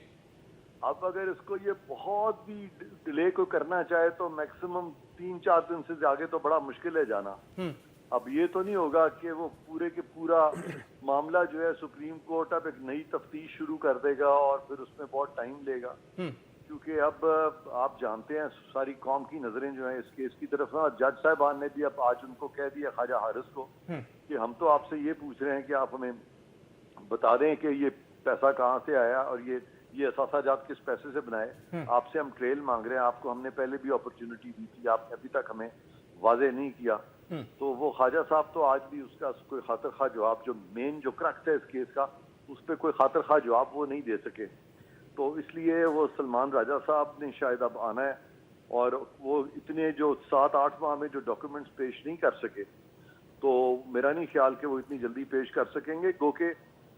اب اگر اس کو یہ بہت بھی ڈیلے کو کرنا چاہے تو میکسیمم 3-4 دن سے آگے تو بڑا مشکل ہے جانا. اب یہ تو نہیں ہوگا کہ وہ پورے کے پورا معاملہ جو ہے سپریم کورٹ اب ایک نئی تفتیش شروع کر دے گا اور پھر اس میں بہت ٹائم لے گا، کیونکہ اب آپ جانتے ہیں ساری قوم کی نظریں جو ہیں اس کیس کی طرف نا. جج صاحبان نے بھی اب آج ان کو کہہ دیا خواجہ حارث کو کہ ہم تو آپ سے یہ پوچھ رہے ہیں کہ آپ ہمیں بتا دیں کہ یہ پیسہ کہاں سے آیا اور یہ اثاثہ جات کس پیسے سے بنائے. آپ سے ہم ٹریل مانگ رہے ہیں، آپ کو ہم نے پہلے بھی اپرچونٹی دی تھی، آپ نے ابھی تک ہمیں واضح نہیں کیا. تو وہ خواجہ صاحب تو آج بھی اس کا کوئی خاطر خواہ جواب، جو مین جو کرکس ہے اس کیس کا، اس پہ کوئی خاطر خواہ جواب وہ نہیں دے سکے. تو اس لیے وہ سلمان راجہ صاحب نے شاید اب آنا ہے، اور وہ اتنے جو 7-8 ماہ میں جو ڈاکیومنٹس پیش نہیں کر سکے تو میرا نہیں خیال کہ وہ اتنی جلدی پیش کر سکیں گے. گو کہ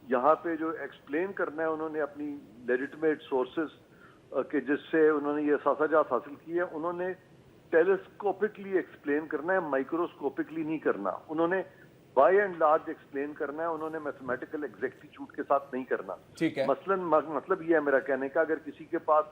یہاں پہ جو ایکسپلین کرنا ہے انہوں نے اپنی لیجٹمیٹ سورسز کہ جس سے انہوں نے یہ اثاثہ جات حاصل کی ہے، انہوں نے ٹیلیسکوپکلی ایکسپلین کرنا ہے، مائکروسکوپکلی نہیں کرنا. انہوں نے بائی اینڈ لارج ایکسپلین کرنا ہے، انہوں نے میتھمیٹیکل ایگزیکٹیچیوڈ کے ساتھ نہیں کرنا. مثلاً مطلب یہ ہے میرا کہنے کا، اگر کسی کے پاس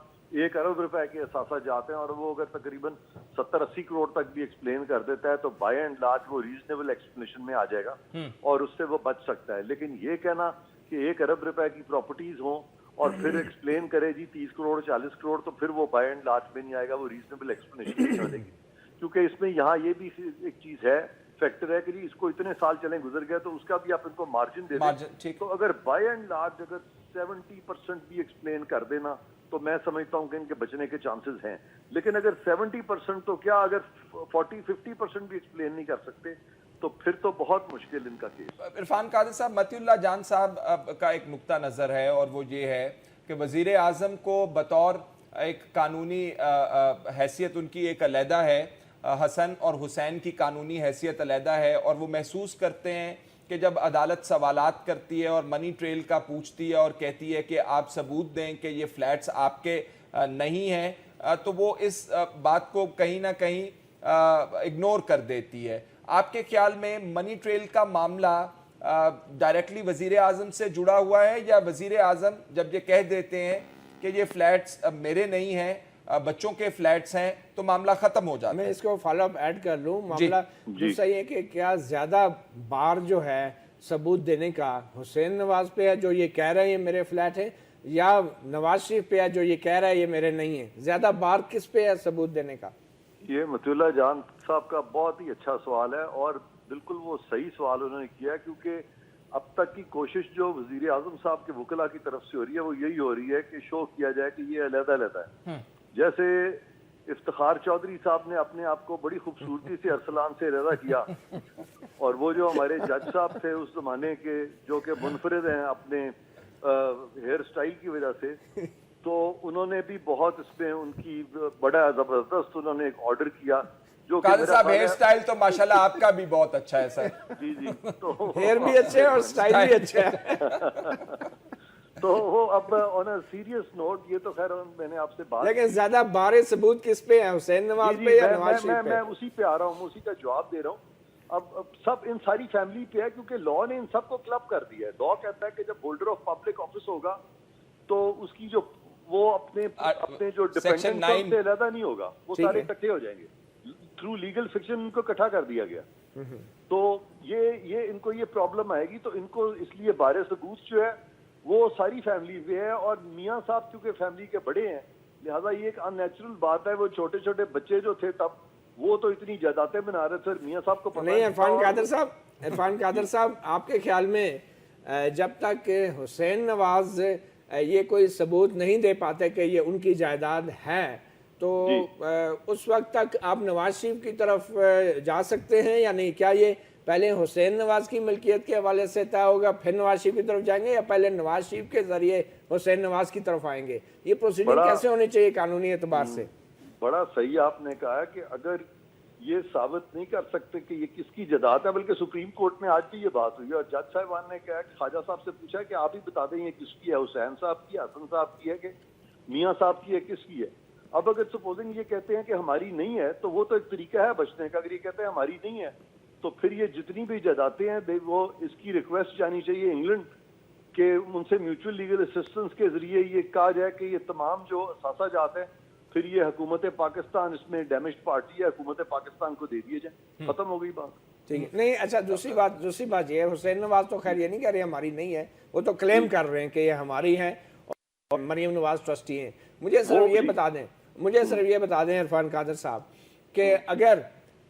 1 ارب روپے کے اثاثہ جات ہیں اور وہ اگر تقریباً 70-80 کروڑ تک بھی ایکسپلین کر دیتا ہے تو بائی اینڈ لارج وہ ریزنیبل ایکسپلینیشن میں آ جائے گا اور اس سے وہ بچ سکتا ہے. لیکن یہ کہنا کہ 1 ارب روپے کی پراپرٹیز ہوں اور پھر ایکسپلین کرے جی 30 کروڑ 40 کروڑ، تو پھر وہ بائی اینڈ لارج میں نہیں آئے گا، وہ ریزنیبل ایکسپلینیشن نہیں بنے گی. کیونکہ اس میں یہاں یہ بھی ایک چیز ہے، فیکٹر ہے کہ جی اس کو اتنے سال چلیں گزر گئے تو اس کا بھی آپ ان کو مارجن دے دیں. تو اگر بائی اینڈ لارج اگر 70% بھی ایکسپلین کر دینا تو میں سمجھتا ہوں کہ ان کے بچنے کے چانسز ہیں. لیکن اگر 70% تو کیا اگر 40-50% بھی ایکسپلین نہیں کر سکتے تو پھر تو بہت مشکل ان کا کیس. عرفان قادر صاحب، متی اللہ جان صاحب کا ایک نقطہ نظر ہے اور وہ یہ ہے کہ وزیر اعظم کو بطور ایک قانونی حیثیت ان کی ایک علیحدہ ہے، حسن اور حسین کی قانونی حیثیت علیحدہ ہے، اور وہ محسوس کرتے ہیں کہ جب عدالت سوالات کرتی ہے اور منی ٹریل کا پوچھتی ہے اور کہتی ہے کہ آپ ثبوت دیں کہ یہ فلیٹس آپ کے نہیں ہیں، تو وہ اس بات کو کہیں نہ کہیں اگنور کر دیتی ہے. آپ کے خیال میں منی ٹریل کا معاملہ ڈائریکٹلی وزیر اعظم سے جڑا ہوا ہے، یا وزیر اعظم جب یہ کہہ دیتے ہیں کہ یہ فلیٹس میرے نہیں ہیں، بچوں کے فلیٹس ہیں، تو معاملہ ختم ہو جاتا ہے؟ میں اس کو فالو اپ ایڈ کر لوں. معاملہ دوسرا یہ کہ کیا زیادہ بار جو ہے ثبوت دینے کا حسین نواز پہ ہے جو یہ کہہ رہے ہیں یہ میرے فلیٹ ہے، یا نواز شریف پہ ہے جو یہ کہہ رہا ہے یہ میرے نہیں ہیں؟ زیادہ بار کس پہ ہے ثبوت دینے کا؟ یہ متی اللہ جان صاحب کا بہت ہی اچھا سوال ہے، اور بالکل وہ صحیح سوال انہوں نے کیا، کیونکہ اب تک کی کوشش جو وزیر اعظم صاحب کے وکلاء کی طرف سے ہو رہی ہے وہ یہی ہو رہی ہے کہ شو کیا جائے کہ یہ علیحدہ علیحدہ ہے. جیسے افتخار چودھری صاحب نے اپنے آپ کو بڑی خوبصورتی سے ارسلان سے علیحدہ کیا، اور وہ جو ہمارے جج صاحب تھے اس زمانے کے جو کہ منفرد ہیں اپنے ہیئر سٹائل کی وجہ سے، تو انہوں نے بھی بہت اس میں ان کی بڑا زبردست انہوں نے ایک آرڈر کیا. جو قادر صاحب ہیئر سٹائل تو ماشاءاللہ آپ کا بھی بہت اچھا ہے سر. جی جی، تو ہیئر بھی اچھے اور سٹائل بھی اچھا ہے. تو وہ اب آن اے سیریس نوٹ، یہ تو خیر میں نے آپ سے بات، لیکن زیادہ بارے ثبوت کس پہ ہے، حسین نواز پہ یا نواز شریف پہ؟ میں اسی پہ آ رہا ہوں، اسی کا جواب دے رہا ہوں. اب سب ان ساری فیملی پہ ہے، کیونکہ لا نے ان سب کو کلب کر دیا ہے. لا کہتا ہے کہ جب ہولڈر آف پبلک آفس ہوگا تو اس کی جو وہ اپنے جو ڈیپینڈنٹ سے علیحدہ نہیں ہوگا، وہ سارے اکٹھے ہو جائیں گے. تھرو لیگل فکشن ان کو اکٹھا کر دیا گیا. تو یہ ان کو یہ پرابلم آئے گی، تو ان کو اس لیے بارے ثبوت جو ہے وہ ساری فیملی پہ ہے. اور میاں صاحب چونکہ فیملی کے بڑے ہیں لہٰذا یہ ایک ان نیچرل بات ہے. وہ چھوٹے چھوٹے بچے جو تھے تب وہ تو اتنی جائیدادیں بنا رہے تھے، میاں صاحب کو پتہ نہیں. عرفان قادر صاحب آپ کے خیال میں جب تک حسین نواز یہ کوئی ثبوت نہیں دے پاتے کہ یہ ان کی جائیداد ہے تو اس وقت تک آپ نواز شریف کی طرف جا سکتے ہیں یا نہیں؟ کیا یہ پہلے حسین نواز کی ملکیت کے حوالے سے طے ہوگا پھر نواز شریف کی طرف جائیں گے، یا پہلے نواز شریف کے ذریعے حسین نواز کی طرف آئیں گے؟ یہ پروسیڈنگ کیسے ہونی چاہیے قانونی اعتبار سے؟ بڑا صحیح آپ نے کہا کہ اگر یہ ثابت نہیں کر سکتے کہ یہ کس کی جائیداد ہے، بلکہ سپریم کورٹ میں آج بھی یہ بات ہوئی ہے اور جج صاحبان نے کہا کہ خواجہ صاحب سے پوچھا کہ آپ ہی بتا دیں یہ کس کی ہے، حسین صاحب کی، حسن صاحب کی ہے کہ میاں صاحب کی ہے، کس کی ہے؟ اب اگر سپوزنگ یہ کہتے ہیں کہ ہماری نہیں ہے تو وہ تو ایک طریقہ ہے بچنے کا، اگر یہ کہتے ہیں ہماری نہیں ہے تو پھر یہ جتنی بھی جائیدادیں ہیں وہ اس کی ریکویسٹ جانی چاہیے انگلینڈ کہ ان سے میوچل لیگل اسسٹنس کے ذریعے یہ کہا جائے کہ یہ تمام جو اثاثہ جات ہیں پھر یہ حکومت پاکستان اس میں ڈیمیجڈ پارٹی ہے، حکومت پاکستان کو دے دیے جائیں، ختم ہو گئی بات۔ ٹھیک ہے، نہیں اچھا دوسری بات یہ ہے، حسین نواز تو خیر یہ نہیں کہہ رہے ہماری نہیں ہے، وہ تو کلیم کر رہے ہیں کہ یہ ہماری ہیں اور مریم نواز ٹرسٹی ہیں۔ مجھے صرف یہ بتا دیں عرفان قادر صاحب کہ اگر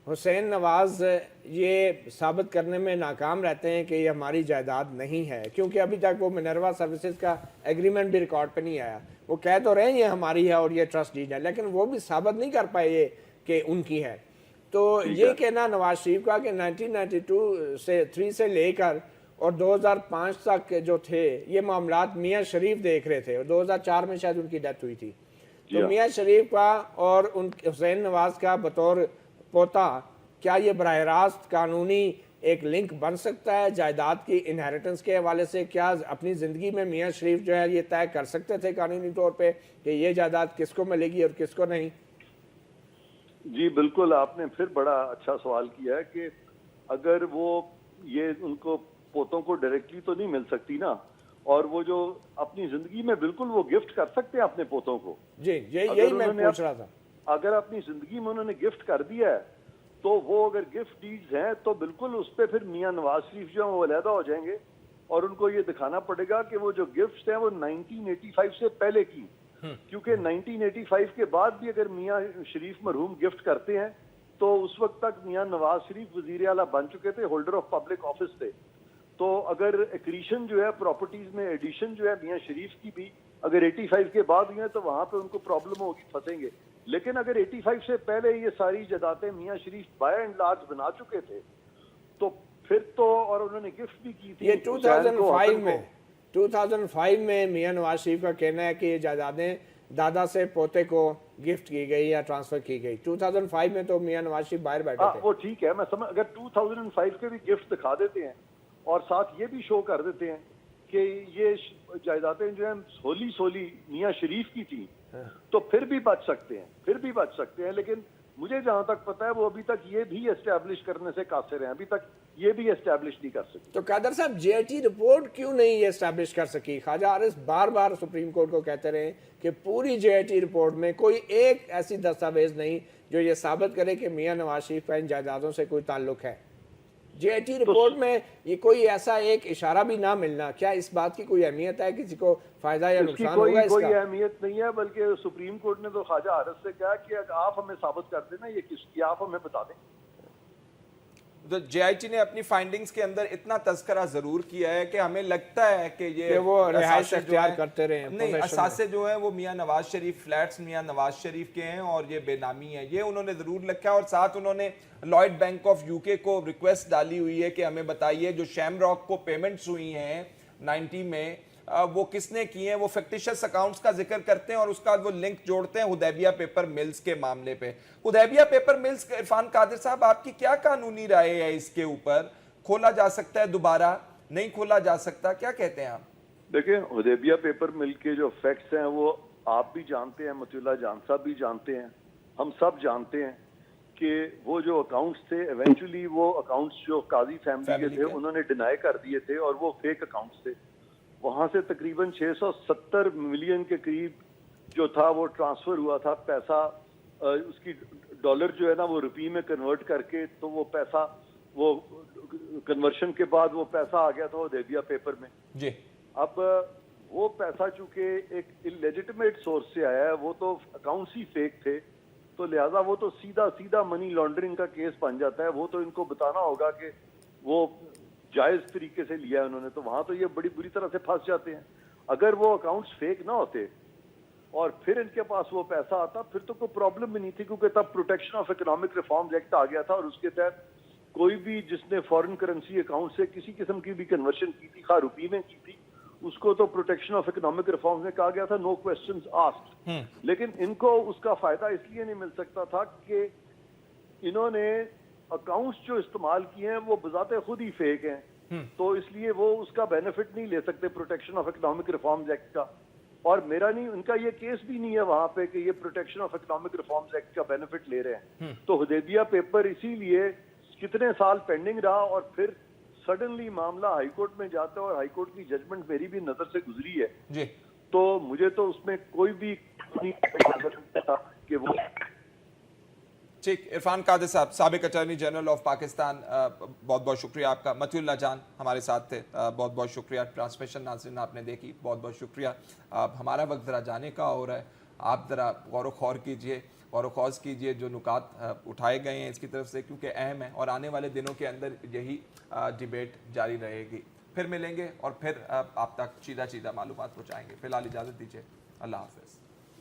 حسین نواز یہ ثابت کرنے میں ناکام رہتے ہیں کہ یہ ہماری جائیداد نہیں ہے، کیونکہ ابھی تک وہ منروا سروسز کا ایگریمنٹ بھی ریکارڈ پہ نہیں آیا، وہ کہہ تو رہے ہیں یہ ہماری ہے اور یہ ٹرسٹ ڈیڈ ہے، لیکن وہ بھی ثابت نہیں کر پائے یہ کہ ان کی ہے، تو یہ کہنا نواز شریف کا کہ 1992 سے لے کر اور 2005 تک جو تھے یہ معاملات میاں شریف دیکھ رہے تھے، اور 2004 میں شاید ان کی ڈیتھ ہوئی تھی، تو میاں شریف کا اور حسین نواز کا بطور پوتا کیا یہ براہ راست قانونی ایک لنک بن سکتا ہے جائیداد کی انہیریٹنس کے حوالے سے؟ کیا اپنی زندگی میں میاں شریف جو ہے یہ طے کر سکتے تھے قانونی طور پہ کہ یہ جائیداد کس کو ملے گی اور کس کو نہیں؟ جی بالکل، آپ نے پھر بڑا اچھا سوال کیا ہے کہ اگر وہ یہ ان کو پوتوں کو ڈائریکٹلی تو نہیں مل سکتی نا، اور وہ جو اپنی زندگی میں بالکل وہ گفٹ کر سکتے ہیں اپنے پوتوں کو۔ جی یہی میں پوچھ رہا تھا، اگر اپنی زندگی میں انہوں نے گفٹ کر دیا ہے تو وہ اگر گفٹ ڈیڈز ہیں تو بالکل اس پہ پھر میاں نواز شریف جو ہیں وہ علیحدہ ہو جائیں گے، اور ان کو یہ دکھانا پڑے گا کہ وہ جو گفٹس ہیں وہ 1985 سے پہلے کی، کیونکہ 1985 کے بعد بھی اگر میاں شریف مرحوم گفٹ کرتے ہیں تو اس وقت تک میاں نواز شریف وزیر اعلیٰ بن چکے تھے، ہولڈر آف پبلک آفس تھے، تو اگر ایکریشن جو ہے پراپرٹیز میں ایڈیشن جو ہے میاں شریف کی بھی اگر 85 کے بعد ہوئی ہیں تو وہاں پہ ان کو پرابلم ہوگی، پھنسیں گے، لیکن اگر 85 سے پہلے یہ ساری جائیدادیں میاں شریف بائی اینڈ لارج بنا چکے تھے تو پھر تو، اور انہوں نے گفٹ بھی کی تھی یہ 2005 میں میاں نواز شریف کا کہنا ہے کہ یہ جائیدادیں دادا سے پوتے کو گفٹ کی گئی یا ٹرانسفر کی گئی، 2005 میں تو میاں نواز شریف باہر بیٹھے تھے۔ وہ ٹھیک ہے، میں سمجھ، اگر 2005 کے بھی گفٹ دکھا دیتے ہیں اور ساتھ یہ بھی شو کر دیتے ہیں کہ یہ جائیدادیں جو ہیں سولی میاں شریف کی تھی تو پھر بھی بچ سکتے ہیں، لیکن مجھے جہاں تک پتا ہے وہ ابھی تک یہ بھی اسٹیبلش کرنے سے قاصر ہیں، ابھی تک یہ بھی اسٹیبلش نہیں کر سکتے۔ تو قادر صاحب جے آئی ٹی رپورٹ کیوں نہیں یہ اسٹیبلش کر سکی؟ خواجہ حارث بار بار سپریم کورٹ کو کہتے رہے کہ پوری جے آئی ٹی رپورٹ میں کوئی ایک ایسی دستاویز نہیں جو یہ ثابت کرے کہ میاں نواز شریف کا ان جائیدادوں سے کوئی تعلق ہے۔ جے آئی ٹی رپورٹ میں یہ کوئی ایسا ایک اشارہ بھی نہ ملنا، کیا اس بات کی کوئی اہمیت ہے؟ کسی کو فائدہ یا نقصان ہوگا اس کا؟ کوئی اہمیت نہیں ہے، بلکہ سپریم کورٹ نے تو خواجہ حارث سے کہا کہ اگر آپ ہمیں ثابت کر دیں نا یہ کس کی، آپ ہمیں بتا دیں۔ تو جے آئی ٹی نے اپنی فائنڈنگز کے اندر اتنا تذکرہ ضرور کیا ہے کہ ہمیں لگتا ہے کہ یہ وہ رہائش اختیار کرتے رہے ہیں، نہیں، اثاثے جو ہیں وہ میاں نواز شریف فلیٹس میاں نواز شریف کے ہیں اور یہ بے نامی ہیں، یہ انہوں نے ضرور لکھا ہے، اور ساتھ انہوں نے لائڈ بینک آف یو کے کو ریکویسٹ ڈالی ہوئی ہے کہ ہمیں بتائیے جو شیم راک کو پیمنٹس ہوئی ہیں 90 میں وہ کس نے کی ہیں، وہ فیکٹیشس اکاؤنٹس کا ذکر کرتے ہیں اور اس کا وہ لنک جوڑتے ہیں حدیبیہ پیپر ملز کے معاملے پہ۔ حدیبیہ پیپر ملز، عرفان قادر صاحب آپ کی کیا قانونی رائے ہے اس کے اوپر؟ کھولا جا سکتا ہے دوبارہ، نہیں کھولا جا سکتا، کیا کہتے ہیں آپ؟ دیکھیں حدیبیہ پیپر مل کے جو فیکٹس ہیں وہ آپ بھی جانتے ہیں، مطیع اللہ جان صاحب بھی جانتے ہیں، ہم سب جانتے ہیں کہ وہ جو اکاؤنٹس تھے ایونچولی وہ اکاؤنٹس جو قاضی فیملی کے تھے انہوں نے ڈینائی کر دیے تھے اور وہ فیک اکاؤنٹس تھے۔ وہاں سے تقریباً 670 ملین کے قریب جو تھا وہ ٹرانسفر ہوا تھا پیسہ، اس کی ڈالر جو ہے نا وہ روپی میں کنورٹ کر کے، تو وہ پیسہ وہ کنورشن کے بعد وہ پیسہ آ گیا تھا حدیبیہ پیپر میں۔ جی اب وہ پیسہ چونکہ ایک انلیجٹمیٹ سورس سے آیا ہے، وہ تو اکاؤنٹس ہی فیک تھے، تو لہٰذا وہ تو سیدھا منی لانڈرنگ کا کیس بن جاتا ہے، وہ تو ان کو بتانا ہوگا کہ وہ جائز طریقے سے لیا ہے انہوں نے، تو وہاں تو یہ بڑی بری طرح سے پھنس جاتے ہیں۔ اگر وہ اکاؤنٹس فیک نہ ہوتے اور پھر ان کے پاس وہ پیسہ آتا پھر تو کوئی پرابلم بھی نہیں تھی، کیونکہ تب protection of economic reforms act آ گیا تھا اور اس کے تحت کوئی بھی جس نے فورن کرنسی اکاؤنٹ سے کسی قسم کی بھی کنورشن کی تھی، خواہ روپی میں کی تھی، اس کو تو پروٹیکشن آف اکنامک ریفارمز میں کہا گیا تھا نو کوسچنز آسکڈ. لیکن ان کو اس کا فائدہ اس لیے نہیں مل سکتا تھا کہ انہوں نے اکاؤنٹس جو استعمال کیے ہیں وہ بذات خود ہی فیک ہیں، تو اس لیے وہ اس کا بینیفٹ نہیں لے سکتے protection of economic reforms act کا. اور میرا نہیں، ان کا یہ کیس بھی نہیں ہے وہاں پہ کہ یہ protection of economic reforms act کا بینیفٹ لے رہے ہیں. تو حدیبیہ پیپر اسی لیے کتنے سال پینڈنگ رہا اور پھر سڈنلی معاملہ ہائی کورٹ میں جاتا ہے، اور ہائی کورٹ کی ججمنٹ میری بھی نظر سے گزری ہے جی. تو مجھے تو اس میں کوئی بھی کہ وہ ٹھیک. عرفان قادر صاحب، سابق اٹارنی جنرل آف پاکستان، بہت بہت شکریہ آپ کا. مطیع اللہ جان ہمارے ساتھ تھے، بہت بہت شکریہ. ٹرانسمیشن ناظرین آپ نے دیکھی، بہت بہت شکریہ. ہمارا وقت ذرا جانے کا ہو رہا ہے، آپ ذرا غور و خوض کیجئے، غور و خوض کیجئے جو نکات اٹھائے گئے ہیں اس کی طرف سے، کیونکہ اہم ہے اور آنے والے دنوں کے اندر یہی ڈیبیٹ جاری رہے گی. پھر ملیں گے اور پھر آپ تک چیدہ معلومات پہنچائیں گے. فی الحال اجازت دیجیے، اللہ حافظ.